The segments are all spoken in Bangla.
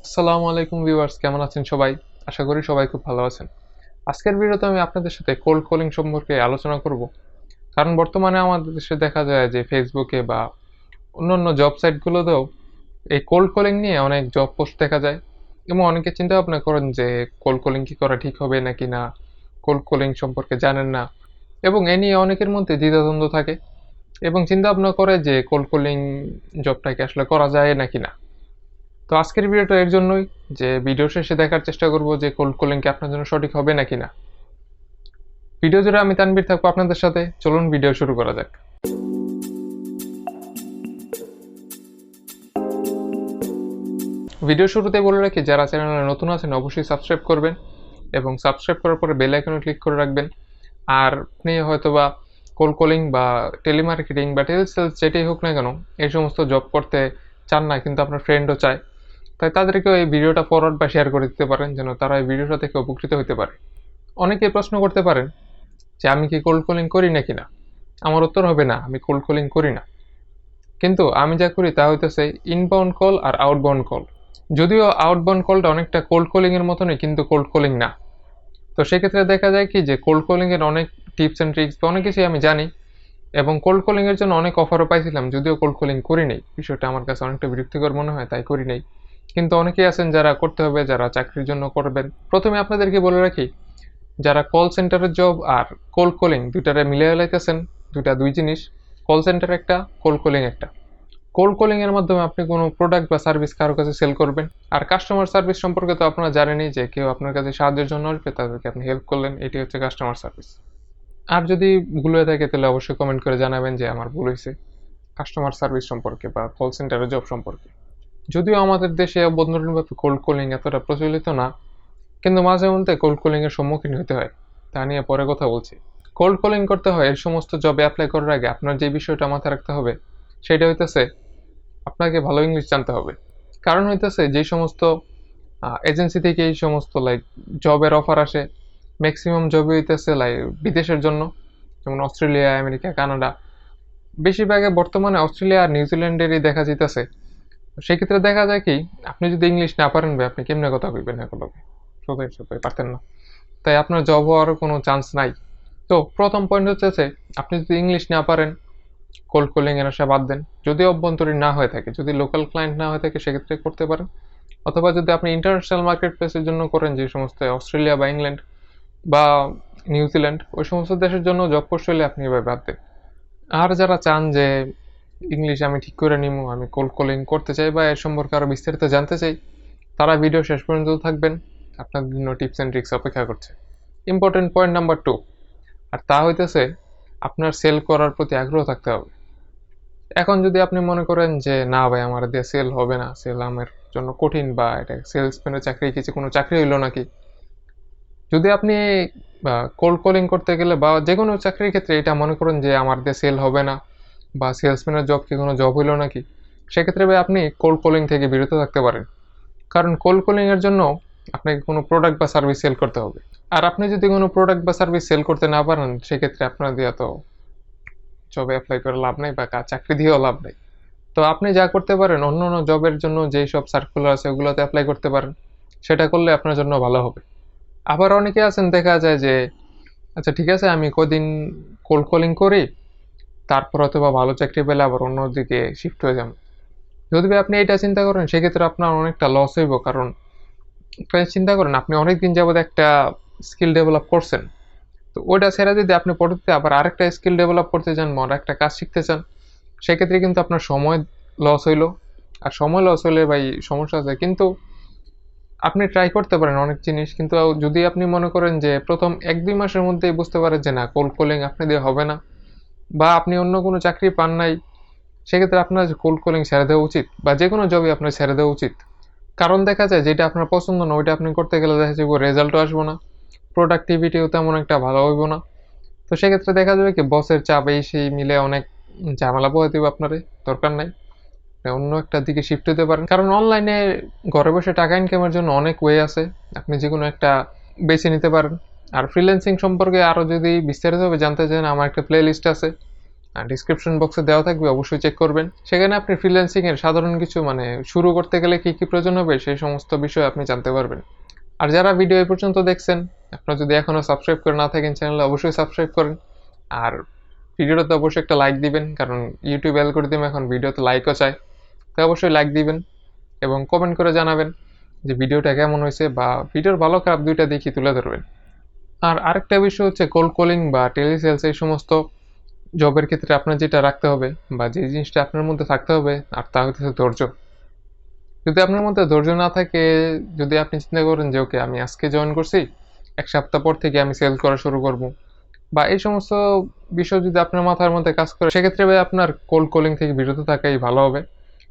আসসালামু আলাইকুম ভিউয়ার্স, কেমন আছেন সবাই? আশা করি সবাই খুব ভালো আছেন। আজকের ভিডিওতে আমি আপনাদের সাথে কোল্ড কলিং সম্পর্কে আলোচনা করব। কারণ বর্তমানে আমাদের দেশে দেখা যায় যে ফেসবুকে বা অন্যান্য জব সাইটগুলোতেও এই কোল্ড কলিং নিয়ে অনেক জব পোস্ট দেখা যায় এবং অনেকে চিন্তা ভাবনা করেন যে কোল্ড কলিং কি করা ঠিক হবে নাকি না, কোল্ড কলিং সম্পর্কে জানেন না এবং এ নিয়ে অনেকের মধ্যে দ্বিধাদ্বন্দ্ব থাকে এবং চিন্তা ভাবনা করে যে কোল্ড কলিং জবটা কি আসলে করা যায় নাকি না। তো আজকের ভিডিওটা এর জন্যই যে ভিডিও শেষে দেখার চেষ্টা করব যে কোল্ড কলিং কি আপনার জন্য সঠিক হবে নাকি না। ভিডিও জুড়ে আমি তানভীর থাকবো আপনাদের সাথে। চলুন ভিডিও শুরু করা যাক। ভিডিও শুরুতে বলে রাখি, যারা চ্যানেলে নতুন আছেন অবশ্যই সাবস্ক্রাইব করবেন এবং সাবস্ক্রাইব করার পরে বেল আইকনে ক্লিক করে রাখবেন। আর আপনি হয়তোবা কোল্ড কলিং বা টেলিমার্কেটিং বা টেলিসেলস যেটাই হোক না কেন, এই সমস্ত জব করতে চান না কিন্তু আপনার ফ্রেন্ডও চায়, তাই তাদেরকেও এই ভিডিওটা ফরওয়ার্ড বা শেয়ার করে দিতে পারেন যেন তারা এই ভিডিওটা থেকে উপকৃত হতে পারে। অনেকে প্রশ্ন করতে পারেন যে আমি কি কোল্ড কলিং করি নাকি না। আমার উত্তর হবে না, আমি কোল্ড কলিং করি না। কিন্তু আমি যা করি তা হইতেছে ইনবাউন্ড কল আর আউটবাউন্ড কল। যদিও আউটবাউন্ড কলটা অনেকটা কোল্ড কলিং এর মতনই, কিন্তু কোল্ড কলিং না। তো সেক্ষেত্রে দেখা যায় কি যে কোল্ড কলিং এর অনেক টিপস এন্ড ট্রিক্স বা অনেক কিছুই আমি জানি এবং কোল্ড কলিং এর জন্য অনেক অফারও পাইছিলাম, যদিও কোল্ড কলিং করি নাই। বিষয়টা আমার কাছে অনেকটা বিরক্তিকর মনে হয়, তাই করি নাই। কিন্তু অনেকেই আছেন যারা করতে হবে, যারা চাকরির জন্য করবেন। প্রথমে আপনাদেরকে বলে রাখি, যারা কল সেন্টারের জব আর কোল্ড কলিং দুইটারে মিলিয়ে লাইতেছেন, দুই জিনিস। কল সেন্টার একটা, কোল্ড কলিং একটা। কোল্ড কলিং এর মাধ্যমে আপনি কোনো প্রোডাক্ট বা সার্ভিস কারো কাছে সেল করবেন। আর কাস্টমার সার্ভিস সম্পর্কে তো আপনারা জানেনই যে কেউ আপনার কাছে সাহায্যের জন্য আসবে, তাদেরকে আপনি হেল্প করলেন, এটি হচ্ছে কাস্টমার সার্ভিস। আর যদি ভুল হয়ে থাকে তাহলে অবশ্যই কমেন্ট করে জানাবেন যে আমার ভুল হয়েছে কাস্টমার সার্ভিস সম্পর্কে বা কল সেন্টারের জব সম্পর্কে। যদিও আমাদের দেশে অভ্যন্তরীণভাবে কোল্ড কলিং এতটা প্রচলিত না, কিন্তু মাঝে মধ্যে কোল্ড কলিং এর সম্মুখীন হতে হয়। তা নিয়ে পরে কথা বলছি। কোল্ড কলিং করতে হয় এর সমস্ত জবে অ্যাপ্লাই করার আগে আপনার যে বিষয়টা মাথায় রাখতে হবে সেটা হইতেছে আপনাকে ভালো ইংলিশ জানতে হবে। কারণ হইতেছে যেই সমস্ত এজেন্সি থেকে এই সমস্ত লাইক জবের অফার আসে, ম্যাক্সিমাম জবই হইতেছে লাইক বিদেশের জন্য, যেমন অস্ট্রেলিয়া, আমেরিকা, কানাডা। বেশিরভাগে বর্তমানে অস্ট্রেলিয়া আর নিউজিল্যান্ডেরই দেখা যাইতেছে। সেক্ষেত্রে দেখা যায় কি, আপনি যদি ইংলিশ না পারেন ভাই, আপনি কেমনে কথা কইবেন এগুলোকে? সোজাই সোজাই পারতেন না, তাই আপনার জব হওয়ার কোনো চান্স নাই। তো প্রথম পয়েন্ট হচ্ছে আপনি যদি ইংলিশ না পারেন, কোল্ড কলিং এর আশা বাদ দেন। যদি অভ্যন্তরীণ না হয়ে থাকে, যদি লোকাল ক্লায়েন্ট না হয়ে থাকে, সেক্ষেত্রে করতে পারেন। অথবা যদি আপনি ইন্টারন্যাশনাল মার্কেট প্লেসের জন্য করেন, যে সমস্ত অস্ট্রেলিয়া বা ইংল্যান্ড বা নিউজিল্যান্ড, ওই সমস্ত দেশের জন্য জব পোস্ট হলে আপনি এভাবে বাদ দেন। আর যারা চান যে ইংলিশ আমি ঠিক করে নিব, আমি কোল্ড কলিং করতে চাই বা এর সম্পর্কে আরও বিস্তারিত জানতে চাই, তারা ভিডিও শেষ পর্যন্ত থাকবেন। আপনার জন্য টিপস অ্যান্ড ট্রিক্স অপেক্ষা করছে। ইম্পর্টেন্ট পয়েন্ট নাম্বার 2, আর তা হইতেছে আপনার সেল করার প্রতি আগ্রহ থাকতে হবে। এখন যদি আপনি মনে করেন যে না ভাই, আমার দিয়ে সেল হবে না, সেল আমার জন্য কঠিন, বা এটা সেলসম্যানের চাকরি কিছু কোনো চাকরি হইলো নাকি। যদি আপনি কোল্ড কলিং করতে গেলে বা যে কোনো চাকরির ক্ষেত্রে এটা মনে করেন যে আমার দিয়ে সেল হবে না বা সেলসম্যানের জব কি কোনো জব হইলো নাকি, সেক্ষেত্রে ভাই আপনি কোল্ড কলিং থেকে বিরত থাকতে পারেন। কারণ কোল্ড কলিং এর জন্য আপনাকে কোনো প্রোডাক্ট বা সার্ভিস সেল করতে হবে। আর আপনি যদি কোনো প্রোডাক্ট বা সার্ভিস সেল করতে না পারেন, সেক্ষেত্রে আপনার দিয়ে তো জবে অ্যাপ্লাই করে লাভ নাই বা চাকরি দিয়েও লাভ নাই। তো আপনি যা করতে পারেন, অন্য অন্য জবের জন্য যেই সব সার্কুলার আছে ওগুলোতে অ্যাপ্লাই করতে পারেন। সেটা করলে আপনার জন্য ভালো হবে। আবার অনেকে আছেন দেখা যায় যে আচ্ছা ঠিক আছে, আমি কদিন কোল্ড কলিং করি, তারপর হয়তো বা ভালো চাকরি পেলে আবার অন্যদিকে শিফট হয়ে যান। যদি আপনি এটা চিন্তা করেন, সেক্ষেত্রে আপনার অনেকটা লস হইব। কারণ চিন্তা করেন, আপনি অনেকদিন যাবত একটা স্কিল ডেভেলপ করছেন, তো ওইটা ছেড়ে যদি আপনি পরবর্তীতে আবার আরেকটা স্কিল ডেভেলপ করতে চান বা একটা কাজ শিখতে চান, সেক্ষেত্রে কিন্তু আপনার সময় লস হইলো। আর সময় লস হলে ভাই সমস্যা আছে। কিন্তু আপনি ট্রাই করতে পারেন অনেক জিনিস, কিন্তু যদি আপনি মনে করেন যে প্রথম 1-2 মাসের মধ্যেই বুঝতে পারেন যে না, কোল্ড কলিং আপনি দিয়ে হবে না বা আপনি অন্য কোনো চাকরি পান নাই, সেক্ষেত্রে আপনার কোল্ড কলিং ছেড়ে দেওয়া উচিত বা যে কোনো জবই আপনার ছেড়ে দেওয়া উচিত। কারণ দেখা যায় যেটা আপনার পছন্দ না ওইটা আপনি করতে গেলে দেখা যাবে রেজাল্টও আসবো না, প্রোডাক্টিভিটিও তেমন একটা ভালো হইব না। তো সেক্ষেত্রে দেখা যাবে কি বসের চাপ এই সেই মিলে অনেক ঝামেলা পোহাতে হবে আপনারে, দরকার নাই। অন্য একটা দিকে শিফট হতে পারেন। কারণ অনলাইনে ঘরে বসে টাকা ইনকামের জন্য অনেক ওয়ে আছে, আপনি যে কোনো একটা বেছে নিতে পারেন। আর ফ্রিল্যান্সিং সম্পর্কে আরও যদি বিস্তারিতভাবে জানতে চান, আমার একটা প্লে লিস্ট আছে, ডিসক্রিপশন বক্সে দেওয়া থাকবে, অবশ্যই চেক করবেন। সেখানে আপনি ফ্রিল্যান্সিং এর সাধারণ কিছু শুরু করতে গেলে কি কি প্রয়োজন হবে সেই সমস্ত বিষয় আপনি জানতে পারবেন। আর যারা ভিডিও এই পর্যন্ত দেখছেন, আপনারা যদি এখনো সাবস্ক্রাইব করে না থাকেন চ্যানেলে অবশ্যই সাবস্ক্রাইব করেন। আর ভিডিওটাতে অবশ্যই একটা লাইক দিবেন, কারণ ইউটিউব অ্যালগরিদম এখন ভিডিওতে লাইকও চায়। তো অবশ্যই লাইক দিবেন এবং কমেন্ট করে জানাবেন যে ভিডিওটা কেমন হয়েছে, বা ভিডিওর ভালো খারাপ দুইটা দেখি তুলে ধরবেন। আর আরেকটা বিষয় হচ্ছে কোল্ড কলিং বা টেলিসেলস, এই সমস্ত জবের ক্ষেত্রে আপনার যেটা রাখতে হবে বা যে জিনিসটা আপনার মধ্যে থাকতে হবে, আর তা হচ্ছে ধৈর্য। যদি আপনার মধ্যে ধৈর্য না থাকে, যদি আপনি চিন্তা করেন যে ওকে আমি আজকে জয়েন করছি, এক সপ্তাহ পর থেকে আমি সেল করা শুরু করব, বা এই সমস্ত বিষয় যদি আপনার মাথার মধ্যে কাজ করে, সেক্ষেত্রে ভাই আপনার কোল্ড কলিং থেকে বিরত থাকাই ভালো হবে।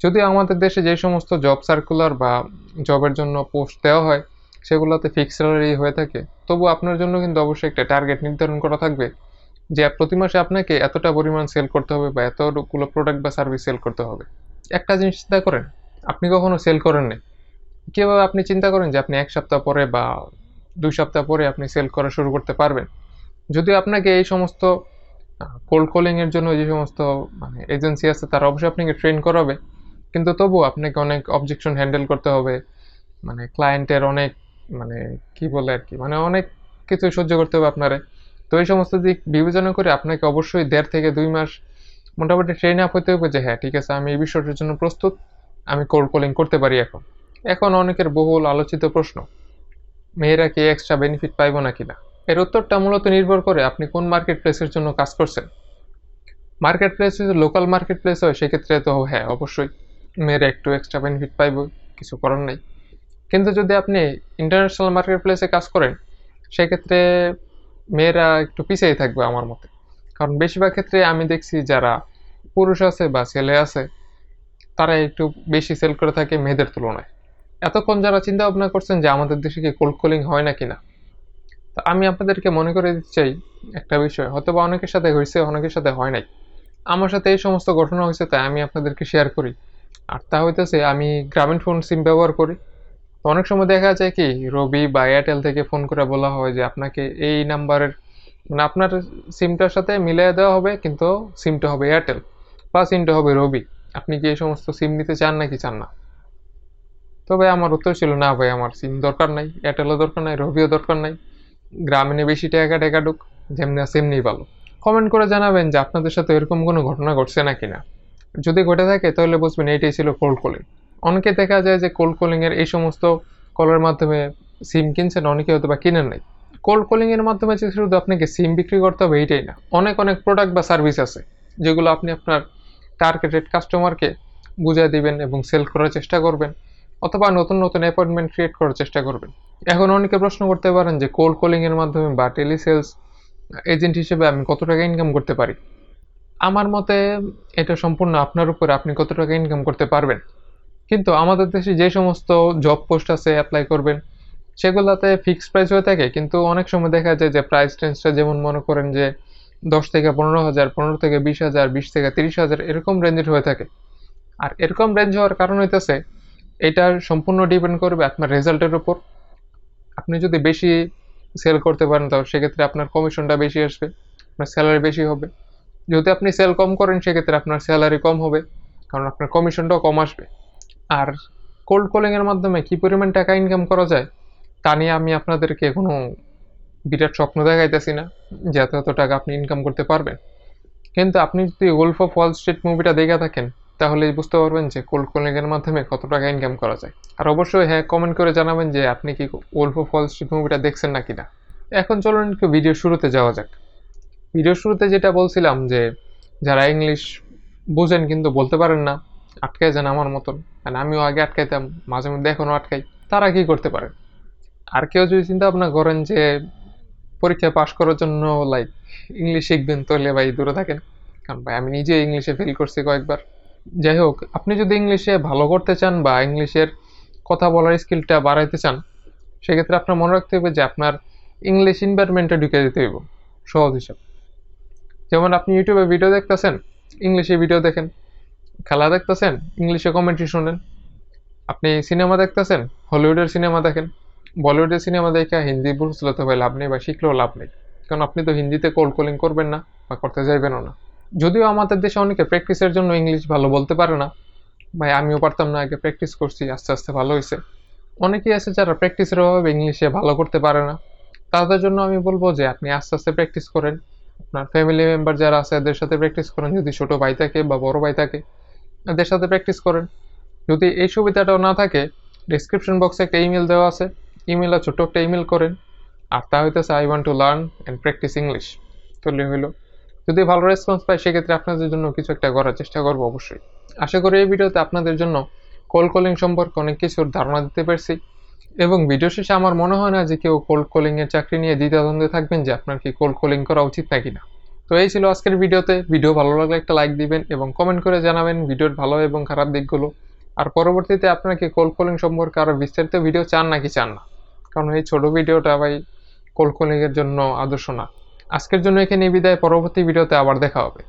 যদিও আমাদের দেশে যে সমস্ত জব সার্কুলার বা জবের জন্য পোস্ট দেওয়া হয় সেগুলোতে ফিক্স স্যালারি হয়ে থাকে, তবু আপনার জন্য কিন্তু অবশ্যই একটা টার্গেট নির্ধারণ করা থাকবে যে প্রতি মাসে আপনাকে এতটা পরিমাণ সেল করতে হবে বা এতগুলো প্রোডাক্ট বা সার্ভিস সেল করতে হবে। একটা জিনিস চিন্তা করেন, আপনি কখনো সেল করেন নাই, কিভাবে আপনি চিন্তা করেন যে আপনি এক সপ্তাহ পরে বা 2 সপ্তাহ পরে আপনি সেল করা শুরু করতে পারবেন? যদিও আপনাকে এই সমস্ত কোল্ড কলিং এর জন্য যে সমস্ত এজেন্সি আছে তারা অবশ্যই আপনাকে ট্রেন করাবে, কিন্তু তবুও আপনাকে অনেক অবজেকশন হ্যান্ডেল করতে হবে, ক্লায়েন্টের অনেক মানে কি বলে আর কি, অনেক কিছু সহ্য করতে হবে আপনারে। তো এই সমস্ত দিক বিবেচনা করে আপনাকে অবশ্যই 1.5 থেকে 2 মাস মোটামুটি ট্রেন আপ হতে হবে যে হ্যাঁ ঠিক আছে, আমি এই বিষয়টার জন্য প্রস্তুত, আমি কোল্ড কলিং করতে পারি। এখন এখন অনেকের বহুল আলোচিত প্রশ্ন, মেয়েরা কি এক্সট্রা বেনিফিট পাইবো না কিনা? এর উত্তরটা মূলত নির্ভর করে আপনি কোন মার্কেট প্লেসের জন্য কাজ করছেন। মার্কেট প্লেস যদি লোকাল মার্কেট প্লেস হয় সেক্ষেত্রে তো হ্যাঁ অবশ্যই মেয়েরা একটু এক্সট্রা বেনিফিট পাইব, কিছু করার নেই। কিন্তু যদি আপনি ইন্টারন্যাশনাল মার্কেট প্লেসে কাজ করেন, সেক্ষেত্রে মেয়েরা একটু পিছিয়ে থাকবে আমার মতে। কারণ বেশিরভাগ ক্ষেত্রে আমি দেখছি যারা পুরুষ আছে বা ছেলে আছে, তারা একটু বেশি সেল করে থাকে মেয়েদের তুলনায়। এতক্ষণ যারা চিন্তা ভাবনা করছেন যে আমাদের দেশে কি কোল্ড কলিং হয় না কিনা, তো আমি আপনাদেরকে মনে করে দিতে চাই একটা বিষয়, হয়তো বা অনেকের সাথে হয়েছে, অনেকের সাথে হয় নাই। আমার সাথে এই সমস্ত ঘটনা হয়েছে, তাই আমি আপনাদেরকে শেয়ার করি। আর তা হইতেছে, আমি গ্রামীণ ফোন সিম ব্যবহার করি। তো অনেক সময় দেখা যায় কি, রবি বা এয়ারটেল থেকে ফোন করে বলা হয় যে আপনাকে এই নাম্বারের আপনার সিমটার সাথে মিলিয়ে দেওয়া হবে, কিন্তু সিমটা হবে এয়ারটেল বা সিমটা হবে রবি। আপনি কি এই সমস্ত সিম নিতে চান নাকি চান না? তবে আমার উত্তর ছিল না ভাই, আমার সিম দরকার নাই, এয়ারটেলও দরকার নাই, রবিও দরকার নাই। গ্রামীণে বেশি টাকা টাকা ঢুক, যেমনি সেমনি ভালো। কমেন্ট করে জানাবেন যে আপনাদের সাথে এরকম কোনো ঘটনা ঘটছে নাকি না। যদি ঘটে থাকে তাহলে বুঝবেন এইটাই ছিল কোল্ড কলিং। অনেকে দেখা যায় যে কোল্ড কলিং এর এই সমস্ত কলের মাধ্যমে সিম কিনছেন, অনেকে হয়তো বা কিনেন নাই। কোল্ড কলিং এর মাধ্যমে যে শুধু আপনাকে সিম বিক্রি করতে হবে এইটাই না, অনেক অনেক প্রোডাক্ট বা সার্ভিস আছে যেগুলো আপনি আপনার টার্গেটেড কাস্টমারকে বুঝিয়ে দিবেন এবং সেল করার চেষ্টা করবেন, অথবা নতুন নতুন অ্যাপয়েন্টমেন্ট ক্রিয়েট করার চেষ্টা করবেন। এখন অনেকে প্রশ্ন করতে পারেন যে কোল্ড কলিং এর মাধ্যমে বা টেলিসেলস এজেন্ট হিসেবে আমি কত টাকা ইনকাম করতে পারি। আমার মতে এটা সম্পূর্ণ আপনার উপরে, আপনি কত টাকা ইনকাম করতে পারবেন। কিন্তু আমাদের দেশে যে সমস্ত জব পোস্ট আছে অ্যাপ্লাই করবেন, সেগুলোতে ফিক্সড প্রাইস হয়ে থাকে, কিন্তু অনেক সময় দেখা যায় যে প্রাইস রেঞ্জটা যেমন মনে করেন যে 10 থেকে 15 হাজার, 15 থেকে 20 হাজার, 20 থেকে 30 হাজার, এরকম রেঞ্জের হয়ে থাকে। আর এরকম রেঞ্জ হওয়ার কারণ হইতেছে, এটা সম্পূর্ণ ডিপেন্ড করবে আপনার রেজাল্টের উপর। আপনি যদি বেশি সেল করতে পারেন তাহলে সেক্ষেত্রে আপনার কমিশনটা বেশি আসবে, আপনার স্যালারি বেশি হবে। যদি আপনি সেল কম করেন সেক্ষেত্রে আপনার স্যালারি কম হবে, কারণ আপনার কমিশনটাও কম আসবে। আর কোল্ড কলিং এর মাধ্যমে কি পরিমাণ টাকা ইনকাম করা যায় তা নিয়ে আমি আপনাদেরকে কোনো বিরাট স্বপ্ন দেখাইতেছি না যে এত এত টাকা আপনি ইনকাম করতে পারবেন। কিন্তু আপনি যদি ওলফ অফ ওয়াল স্ট্রিট মুভিটা দেখে থাকেন, তাহলে বুঝতে পারবেন যে কোল্ড কলিং এর মাধ্যমে কত টাকা ইনকাম করা যায়। আর অবশ্যই হ্যাঁ কমেন্ট করে জানাবেন যে আপনি কি ওলফ অফ ওয়াল স্ট্রিট মুভিটা দেখছেন নাকি না। এখন চলুন একটু ভিডিও শুরুতে যাওয়া যাক। ভিডিও শুরুতে যেটা বলছিলাম যে যারা ইংলিশ বুঝেন কিন্তু বলতে পারেন না, আটকায় যান আমার মতন, কারণ আমিও আগে আটকাইতাম, মাঝে মধ্যে এখনো আটকাই, তারা কি করতে পারেন? আর কেউ যদি চিন্তা ভাবনা করেন যে পরীক্ষায় পাশ করার জন্য লাইক ইংলিশ শিখবেন, তাহলে ভাই দূরে থাকেন, কারণ ভাই আমি নিজে ইংলিশে ফেল করছি কয়েকবার। যাই হোক, আপনি যদি ইংলিশে ভালো করতে চান বা ইংলিশের কথা বলার স্কিলটা বাড়াইতে চান, সেক্ষেত্রে আপনার মনে রাখতে হবে যে আপনার ইংলিশ এনভায়রনমেন্টে ঢুকে যেতে হইব। সহজ হিসাব, যেমন আপনি ইউটিউবে ভিডিও দেখতেছেন, ইংলিশে ভিডিও দেখেন। খেলা দেখতেছেন, ইংলিশে কমেন্ট্রি শোনেন। আপনি সিনেমা দেখতেছেন, হলিউডের সিনেমা দেখেন। বলিউডের সিনেমা দেখে হিন্দি বুঝলে তো ভাই লাভ নেই বা শিখলেও লাভ নেই, কারণ আপনি তো হিন্দিতে কোল্ড কলিং করবেন না বা করতে যাইবেনও না। যদিও আমাদের দেশে অনেকে প্র্যাকটিসের জন্য ইংলিশ ভালো বলতে পারে না, ভাই আমিও পারতাম না, আগে প্র্যাকটিস করছি, আস্তে আস্তে ভালো হয়েছে। অনেকেই আছে যারা প্র্যাকটিসের অভাবে ইংলিশে ভালো করতে পারে না, তাদের জন্য আমি বলবো যে আপনি আস্তে আস্তে প্র্যাকটিস করেন। আপনার ফ্যামিলি মেম্বার যারা আছে এদের সাথে প্র্যাকটিস করেন, যদি ছোট ভাই থাকে বা বড় ভাই থাকে এদের সাথে প্র্যাকটিস করেন। যদি এই সুবিধাটাও না থাকে, ডিসক্রিপশন বক্সে একটা ইমেল দেওয়া আছে, ইমেলে ছোট্ট একটা ইমেল করেন, আর তা হইতেছে I want to learn and practice English, করলে হইলো। যদি ভালো রেসপন্স পাই সেক্ষেত্রে আপনাদের জন্য কিছু একটা করার চেষ্টা করবো অবশ্যই। আশা করি এই ভিডিওতে আপনাদের জন্য কোল্ড কলিং সম্পর্কে অনেক কিছুর ধারণা দিতে পারছি, এবং ভিডিও শেষে আমার মনে হয় না যে কেউ কোল্ড কলিং এর চাকরি নিয়ে দ্বিধাদ্বন্দ্বে থাকবেন যে আপনার কি কোল্ড কলিং করা উচিত নাকি না। তো এই ছিল আজকের ভিডিওতে। ভিডিও ভালো লাগলে একটা লাইক দিবেন এবং কমেন্ট করে জানাবেন ভিডিওর ভালো এবং খারাপ দিকগুলো। আর পরবর্তীতে আপনারা কি কোল্ড কলিং সম্পর্কে আরো বিস্তারিত ভিডিও চান নাকি চান না, কারণ এই ছোট ভিডিওটা ভাই কোল্ড কলিং এর জন্য আদর্শ না। আজকের জন্য এখানে বিদায়, পরবর্তী ভিডিওতে আবার দেখা হবে।